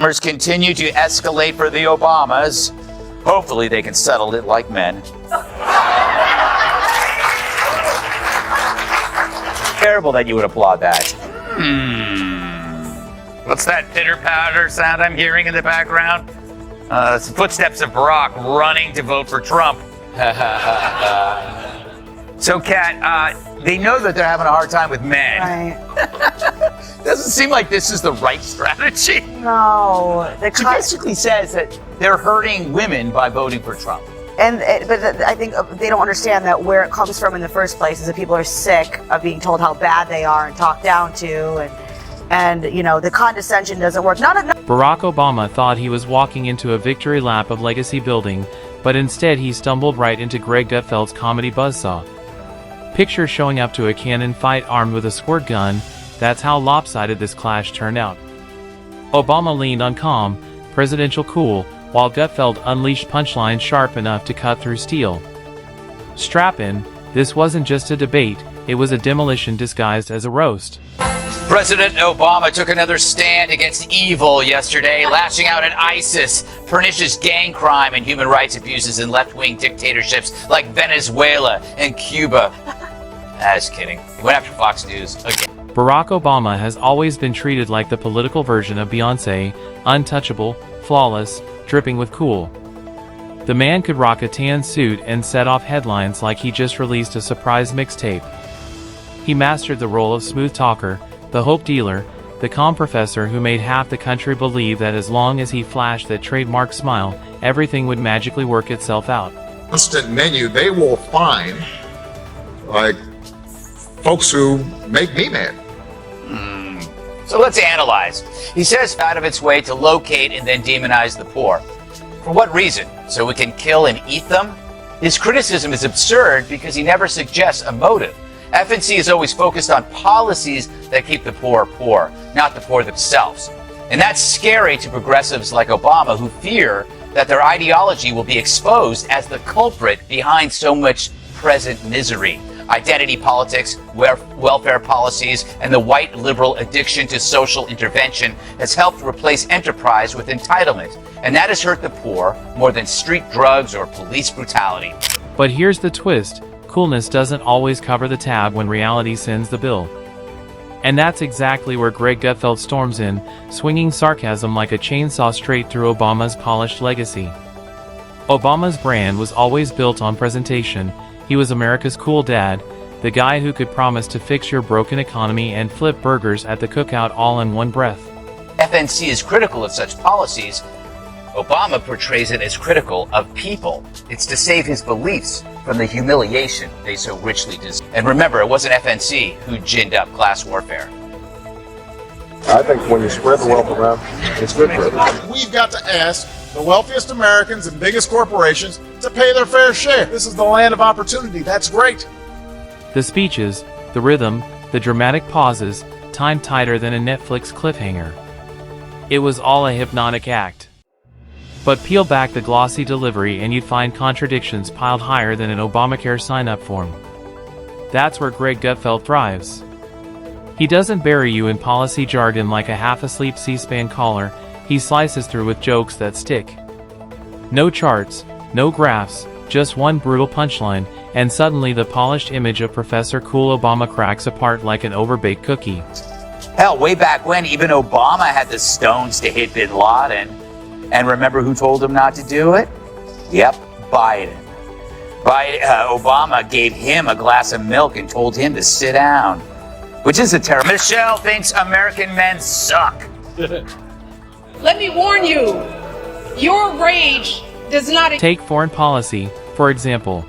Rumors continue to escalate for the Obamas. Hopefully they can settle it like men. Terrible that you would applaud that. What's that pitter-patter sound I'm hearing in the background? It's the footsteps of Barack running to vote for Trump. So, Kat, they know that they're having a hard time with men. Right. Doesn't seem like this is the right strategy. No. She basically says that they're hurting women by voting for Trump. But I think they don't understand that where it comes from in the first place is that people are sick of being told how bad they are and talked down to, and you know, the condescension doesn't work. Barack Obama thought he was walking into a victory lap of legacy building, but instead he stumbled right into Greg Gutfeld's comedy buzzsaw. Picture showing up to a cannon fight armed with a squirt gun. That's how lopsided this clash turned out. Obama leaned on calm, presidential cool, while Gutfeld unleashed punchlines sharp enough to cut through steel. Strap in, this wasn't just a debate, it was a demolition disguised as a roast. President Obama took another stand against evil yesterday, lashing out at ISIS, pernicious gang crime and human rights abuses in left-wing dictatorships like Venezuela and Cuba. Just kidding. He went after Fox News again. Barack Obama has always been treated like the political version of Beyoncé, untouchable, flawless, dripping with cool. The man could rock a tan suit and set off headlines like he just released a surprise mixtape. He mastered the role of smooth talker, the hope dealer, the calm professor who made half the country believe that as long as he flashed that trademark smile, everything would magically work itself out. Instant menu, they will find like folks who make me mad. So let's analyze. He says out of its way to locate and then demonize the poor. For what reason? So we can kill and eat them? His criticism is absurd because he never suggests a motive. FNC is always focused on policies that keep the poor poor, not the poor themselves. And that's scary to progressives like Obama who fear that their ideology will be exposed as the culprit behind so much present misery. Identity politics, welfare policies, and the white liberal addiction to social intervention has helped replace enterprise with entitlement. And that has hurt the poor more than street drugs or police brutality. But here's the twist. Coolness doesn't always cover the tab when reality sends the bill. And that's exactly where Greg Gutfeld storms in, swinging sarcasm like a chainsaw straight through Obama's polished legacy. Obama's brand was always built on presentation. He was America's cool dad, the guy who could promise to fix your broken economy and flip burgers at the cookout all in one breath. FNC is critical of such policies. Obama portrays it as critical of people. It's to save his beliefs from the humiliation they so richly deserve. And remember, it wasn't FNC who ginned up class warfare. I think when you spread the wealth around, it's good for everybody. We've got to ask the wealthiest Americans and biggest corporations to pay their fair share. This is the land of opportunity. That's great. The speeches, the rhythm, the dramatic pauses, timed tighter than a Netflix cliffhanger. It was all a hypnotic act. But peel back the glossy delivery and you'd find contradictions piled higher than an Obamacare sign-up form. That's where Greg Gutfeld thrives. He doesn't bury you in policy jargon like a half-asleep C-SPAN caller. He slices through with jokes that stick. No charts, no graphs, just one brutal punchline, and suddenly the polished image of Professor Cool Obama cracks apart like an overbaked cookie. Hell, way back when, even Obama had the stones to hit Bin Laden. And remember who told him not to do it? Yep, Biden. Obama gave him a glass of milk and told him to sit down. Which is a terrible... Michelle thinks American men suck. Let me warn you, your rage does not... Take foreign policy, for example.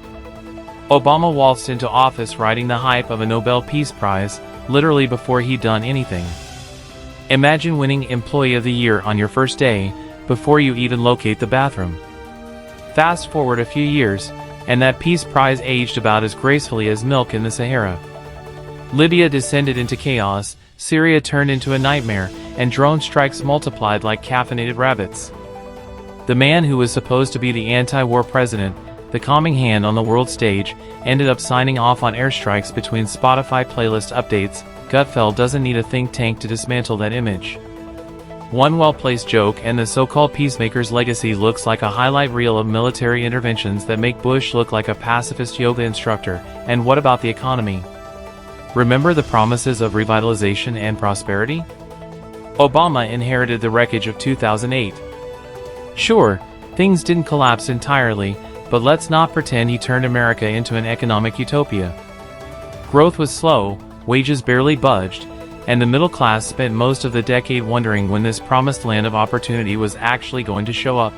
Obama waltzed into office riding the hype of a Nobel Peace Prize, literally before he'd done anything. Imagine winning Employee of the Year on your first day, before you even locate the bathroom. Fast forward a few years, and that Peace Prize aged about as gracefully as milk in the Sahara. Libya descended into chaos, Syria turned into a nightmare, and drone strikes multiplied like caffeinated rabbits. The man who was supposed to be the anti-war president, the calming hand on the world stage, ended up signing off on airstrikes between Spotify playlist updates. Gutfeld doesn't need a think tank to dismantle that image. One well-placed joke and the so-called peacemaker's legacy looks like a highlight reel of military interventions that make Bush look like a pacifist yoga instructor. And what about the economy? Remember the promises of revitalization and prosperity? Obama inherited the wreckage of 2008. Sure, things didn't collapse entirely, but let's not pretend he turned America into an economic utopia. Growth was slow, wages barely budged, and the middle class spent most of the decade wondering when this promised land of opportunity was actually going to show up.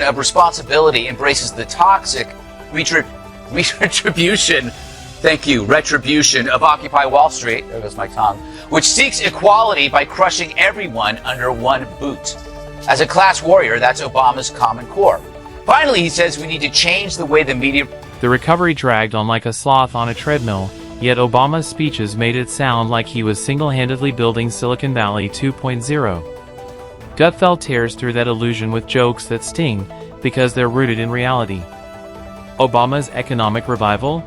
Of responsibility embraces the toxic retribution of Occupy Wall Street, there goes my tongue, which seeks equality by crushing everyone under one boot. As a class warrior, that's Obama's Common Core. Finally, he says we need to change the way the media... The recovery dragged on like a sloth on a treadmill, yet Obama's speeches made it sound like he was single-handedly building Silicon Valley 2.0. Gutfeld tears through that illusion with jokes that sting, because they're rooted in reality. Obama's economic revival?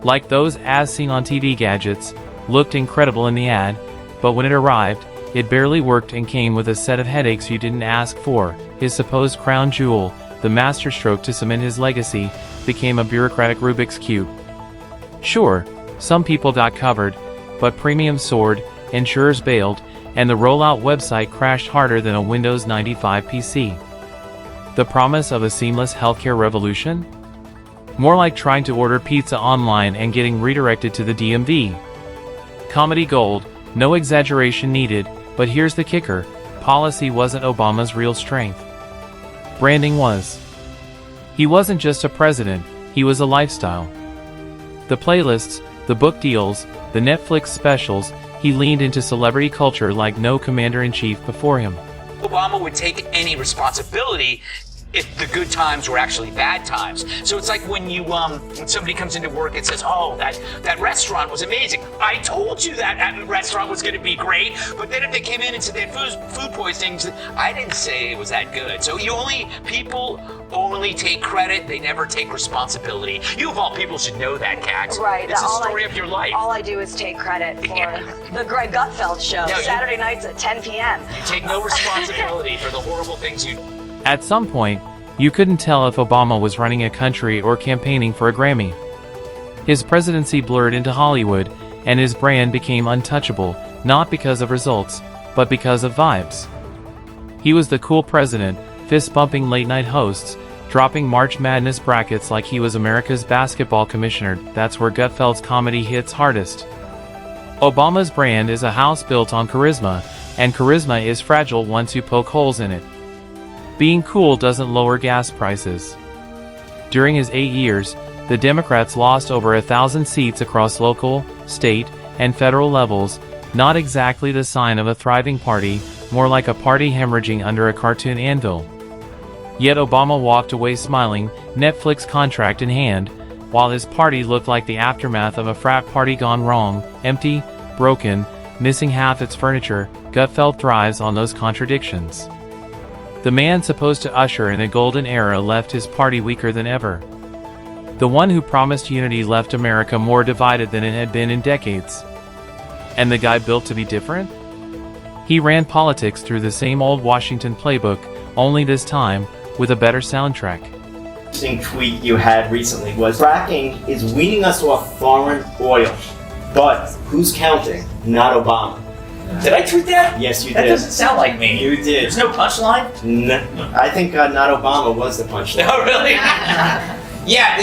Like those as seen on TV gadgets, looked incredible in the ad, but when it arrived, it barely worked and came with a set of headaches you didn't ask for. His supposed crown jewel, the masterstroke to cement his legacy, became a bureaucratic Rubik's Cube. Sure, some people got covered, but premiums soared, insurers bailed, and the rollout website crashed harder than a Windows 95 PC. The promise of a seamless healthcare revolution? More like trying to order pizza online and getting redirected to the DMV. Comedy gold, no exaggeration needed, but here's the kicker: policy wasn't Obama's real strength. Branding was. He wasn't just a president, he was a lifestyle. The playlists, the book deals, the Netflix specials, he leaned into celebrity culture like no commander-in-chief before him. Obama would take any responsibility if the good times were actually bad times. So it's like when you when somebody comes into work and says, "Oh, that restaurant was amazing. I told you that restaurant was going to be great." But then if they came in and said they had food poisoning, I didn't say it was that good. So people only take credit, they never take responsibility. You of all people should know that, Cax. Right. It's the story of your life. All I do is take credit for the Greg Gutfeld show, Saturday nights at 10 p.m. You take no responsibility for the horrible things you... At some point, you couldn't tell if Obama was running a country or campaigning for a Grammy. His presidency blurred into Hollywood, and his brand became untouchable, not because of results, but because of vibes. He was the cool president, fist-bumping late-night hosts, dropping March Madness brackets like he was America's basketball commissioner. That's where Gutfeld's comedy hits hardest. Obama's brand is a house built on charisma, and charisma is fragile once you poke holes in it. Being cool doesn't lower gas prices. During his 8 years, the Democrats lost over 1,000 seats across local, state, and federal levels, not exactly the sign of a thriving party, more like a party hemorrhaging under a cartoon anvil. Yet Obama walked away smiling, Netflix contract in hand, while his party looked like the aftermath of a frat party gone wrong, empty, broken, missing half its furniture. Gutfeld thrives on those contradictions. The man supposed to usher in a golden era left his party weaker than ever. The one who promised unity left America more divided than it had been in decades. And the guy built to be different? He ran politics through the same old Washington playbook, only this time, with a better soundtrack. Interesting tweet you had recently was, fracking is weaning us off foreign oil. But who's counting? Not Obama. Did I tweet that? Yes, you That did. doesn't sound like me. You did. There's no punchline? No, I think not Obama was the punchline. Oh, really? Yeah,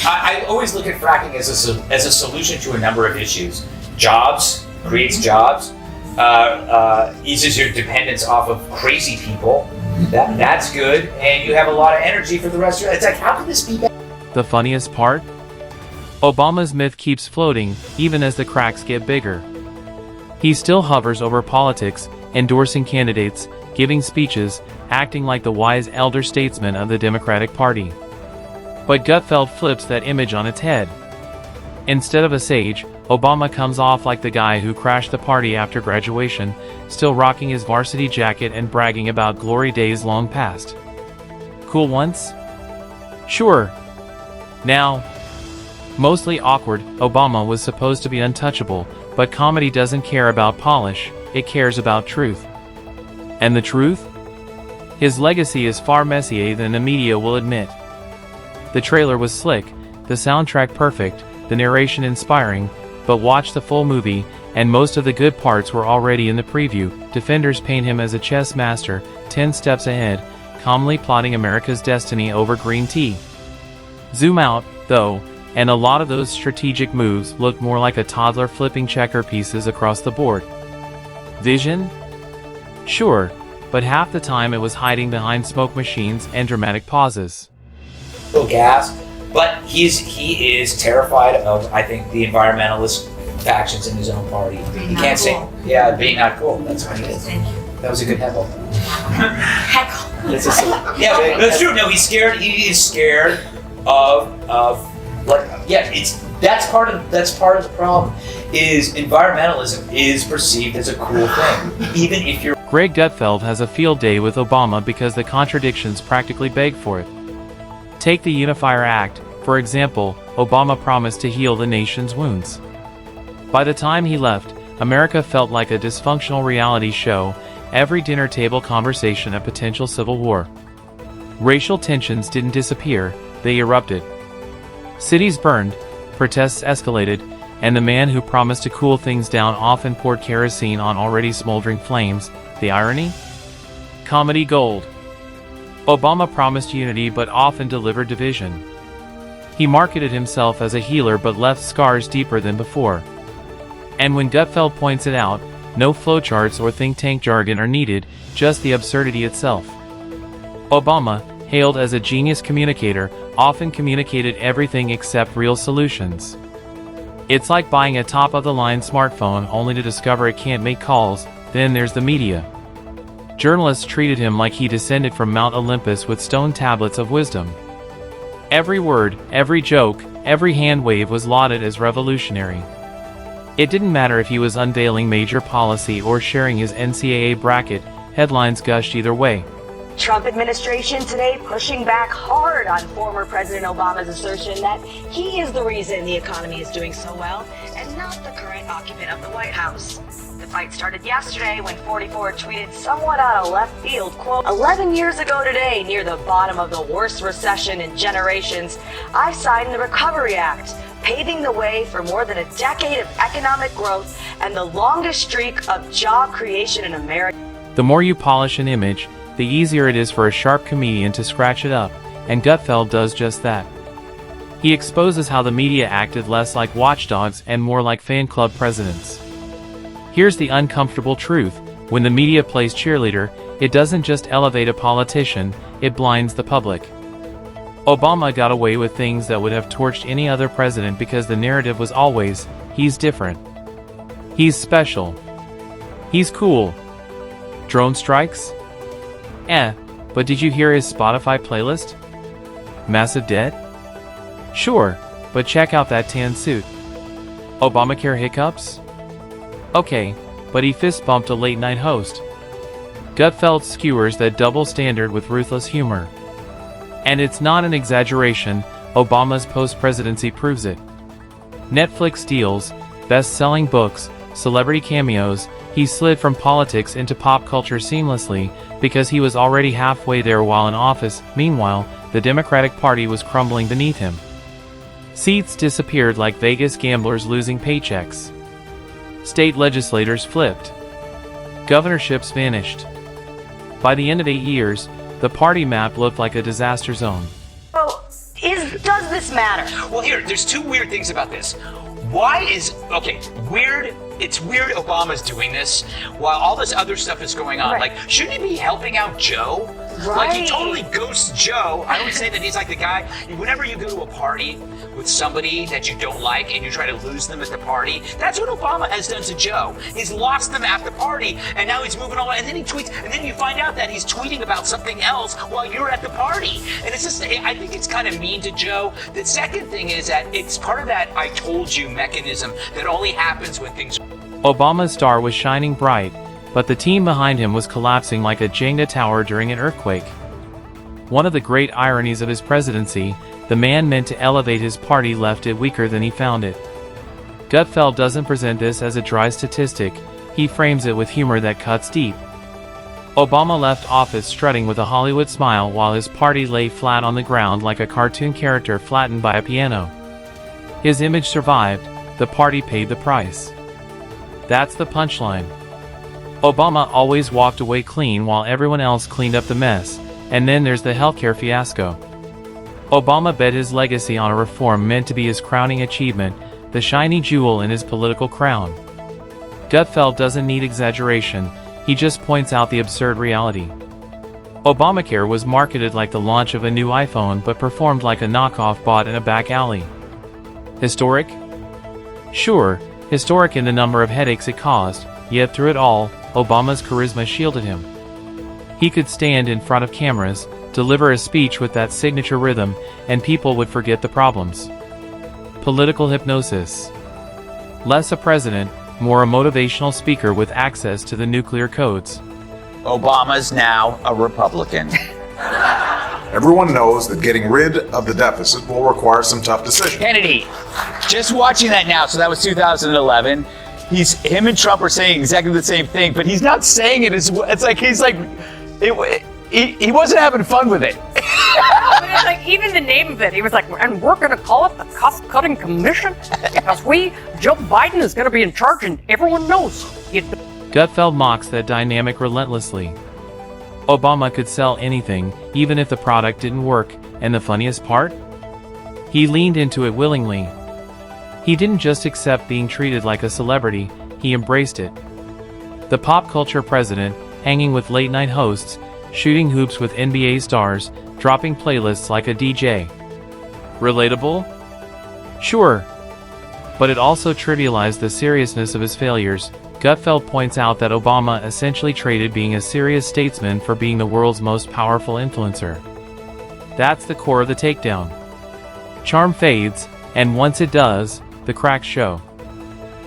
I always look at fracking as a solution to a number of issues. Jobs, creates jobs, eases your dependence off of crazy people. That's good, and you have a lot of energy for the rest of it. It's like, how can this be bad? The funniest part? Obama's myth keeps floating, even as the cracks get bigger. He still hovers over politics, endorsing candidates, giving speeches, acting like the wise elder statesman of the Democratic Party. But Gutfeld flips that image on its head. Instead of a sage, Obama comes off like the guy who crashed the party after graduation, still rocking his varsity jacket and bragging about glory days long past. Cool once? Sure. Now, mostly awkward, Obama was supposed to be untouchable, but comedy doesn't care about polish, it cares about truth. And the truth? His legacy is far messier than the media will admit. The trailer was slick, the soundtrack perfect, the narration inspiring, but watch the full movie, and most of the good parts were already in the preview. Defenders paint him as a chess master, 10 steps ahead, calmly plotting America's destiny over green tea. Zoom out, though, and a lot of those strategic moves looked more like a toddler flipping checker pieces across the board. Vision? Sure, but half the time it was hiding behind smoke machines and dramatic pauses. Gas, but he is terrified of, I think, the environmentalist factions in his own party. He can't say, being not cool. That's what he is. That was a good heckle. Heckle. Yeah, but it's true. No, he's scared. He is scared of that's part of the problem. Is environmentalism is perceived as a cool thing, even if you're. Greg Gutfeld has a field day with Obama because the contradictions practically beg for it. Take the Unifier Act, for example. Obama promised to heal the nation's wounds. By the time he left, America felt like a dysfunctional reality show, every dinner table conversation a potential civil war. Racial tensions didn't disappear, they erupted. Cities burned, protests escalated, and the man who promised to cool things down often poured kerosene on already smoldering flames. The irony? Comedy gold. Obama promised unity but often delivered division. He marketed himself as a healer but left scars deeper than before. And when Gutfeld points it out, no flowcharts or think tank jargon are needed, just the absurdity itself. Obama, hailed as a genius communicator, often communicated everything except real solutions. It's like buying a top-of-the-line smartphone only to discover it can't make calls. Then there's the media. Journalists treated him like he descended from Mount Olympus with stone tablets of wisdom. Every word, every joke, every hand wave was lauded as revolutionary. It didn't matter if he was unveiling major policy or sharing his NCAA bracket, headlines gushed either way. Trump administration today pushing back hard on former President Obama's assertion that he is the reason the economy is doing so well and not the current occupant of the White House. The fight started yesterday when 44 tweeted somewhat out of left field, quote, 11 years ago today, near the bottom of the worst recession in generations, I signed the Recovery Act, paving the way for more than a decade of economic growth and the longest streak of job creation in America. The more you polish an image, the easier it is for a sharp comedian to scratch it up, and Gutfeld does just that. He exposes how the media acted less like watchdogs and more like fan club presidents. Here's the uncomfortable truth: when the media plays cheerleader, it doesn't just elevate a politician, it blinds the public. Obama got away with things that would have torched any other president because the narrative was always, he's different. He's special. He's cool. Drone strikes? But did you hear his Spotify playlist? Massive debt? Sure, but check out that tan suit. Obamacare hiccups? Okay, but he fist bumped a late night host. Gutfeld skewers that double standard with ruthless humor. And it's not an exaggeration, Obama's post-presidency proves it. Netflix deals, best-selling books, celebrity cameos, he slid from politics into pop culture seamlessly because he was already halfway there while in office. Meanwhile, the Democratic Party was crumbling beneath him. Seats disappeared like Vegas gamblers losing paychecks. State legislators flipped. Governorships vanished. By the end of 8 years, the party map looked like a disaster zone. So, does this matter? Well, there's two weird things about this. It's weird Obama's doing this while all this other stuff is going on. Right. Like, shouldn't he be helping out Joe? Right. Like, he totally ghosts Joe. I would say that he's like the guy, whenever you go to a party with somebody that you don't like and you try to lose them at the party, that's what Obama has done to Joe. He's lost them at the party, and now he's moving on, and then he tweets, and then you find out that he's tweeting about something else while you're at the party. And it's just, I think it's kind of mean to Joe. The second thing is that it's part of that I told you mechanism that only happens when things... Obama's star was shining bright, but the team behind him was collapsing like a Jenga tower during an earthquake. One of the great ironies of his presidency, the man meant to elevate his party left it weaker than he found it. Gutfeld doesn't present this as a dry statistic, he frames it with humor that cuts deep. Obama left office strutting with a Hollywood smile while his party lay flat on the ground like a cartoon character flattened by a piano. His image survived, the party paid the price. That's the punchline. Obama always walked away clean while everyone else cleaned up the mess, and then there's the healthcare fiasco. Obama bet his legacy on a reform meant to be his crowning achievement, the shiny jewel in his political crown. Gutfeld doesn't need exaggeration, he just points out the absurd reality. Obamacare was marketed like the launch of a new iPhone but performed like a knockoff bought in a back alley. Historic? Sure, historic in the number of headaches it caused, yet through it all, Obama's charisma shielded him. He could stand in front of cameras, deliver a speech with that signature rhythm, and people would forget the problems. Political hypnosis. Less a president, more a motivational speaker with access to the nuclear codes. Obama's now a Republican. Everyone knows that getting rid of the deficit will require some tough decisions. Kennedy, just watching that now, so that was 2011. Him and Trump are saying exactly the same thing, but he's not saying it as well. It's like he wasn't having fun with it. But it's like even the name of it, he was like, and we're going to call it the cost-cutting commission because Joe Biden is going to be in charge, and everyone knows. Gutfeld mocks that dynamic relentlessly. Obama could sell anything, even if the product didn't work, and the funniest part? He leaned into it willingly. He didn't just accept being treated like a celebrity, he embraced it. The pop culture president, hanging with late-night hosts, shooting hoops with NBA stars, dropping playlists like a DJ. Relatable? Sure. But it also trivialized the seriousness of his failures. Gutfeld points out that Obama essentially traded being a serious statesman for being the world's most powerful influencer. That's the core of the takedown. Charm fades, and once it does, the cracks show.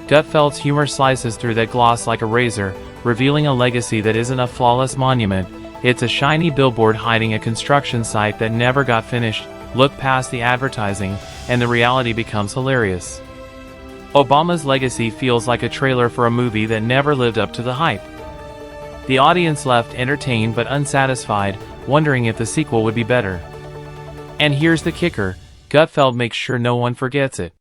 Gutfeld's humor slices through that gloss like a razor, revealing a legacy that isn't a flawless monument, it's a shiny billboard hiding a construction site that never got finished. Look past the advertising, and the reality becomes hilarious. Obama's legacy feels like a trailer for a movie that never lived up to the hype. The audience left entertained but unsatisfied, wondering if the sequel would be better. And here's the kicker, Gutfeld makes sure no one forgets it.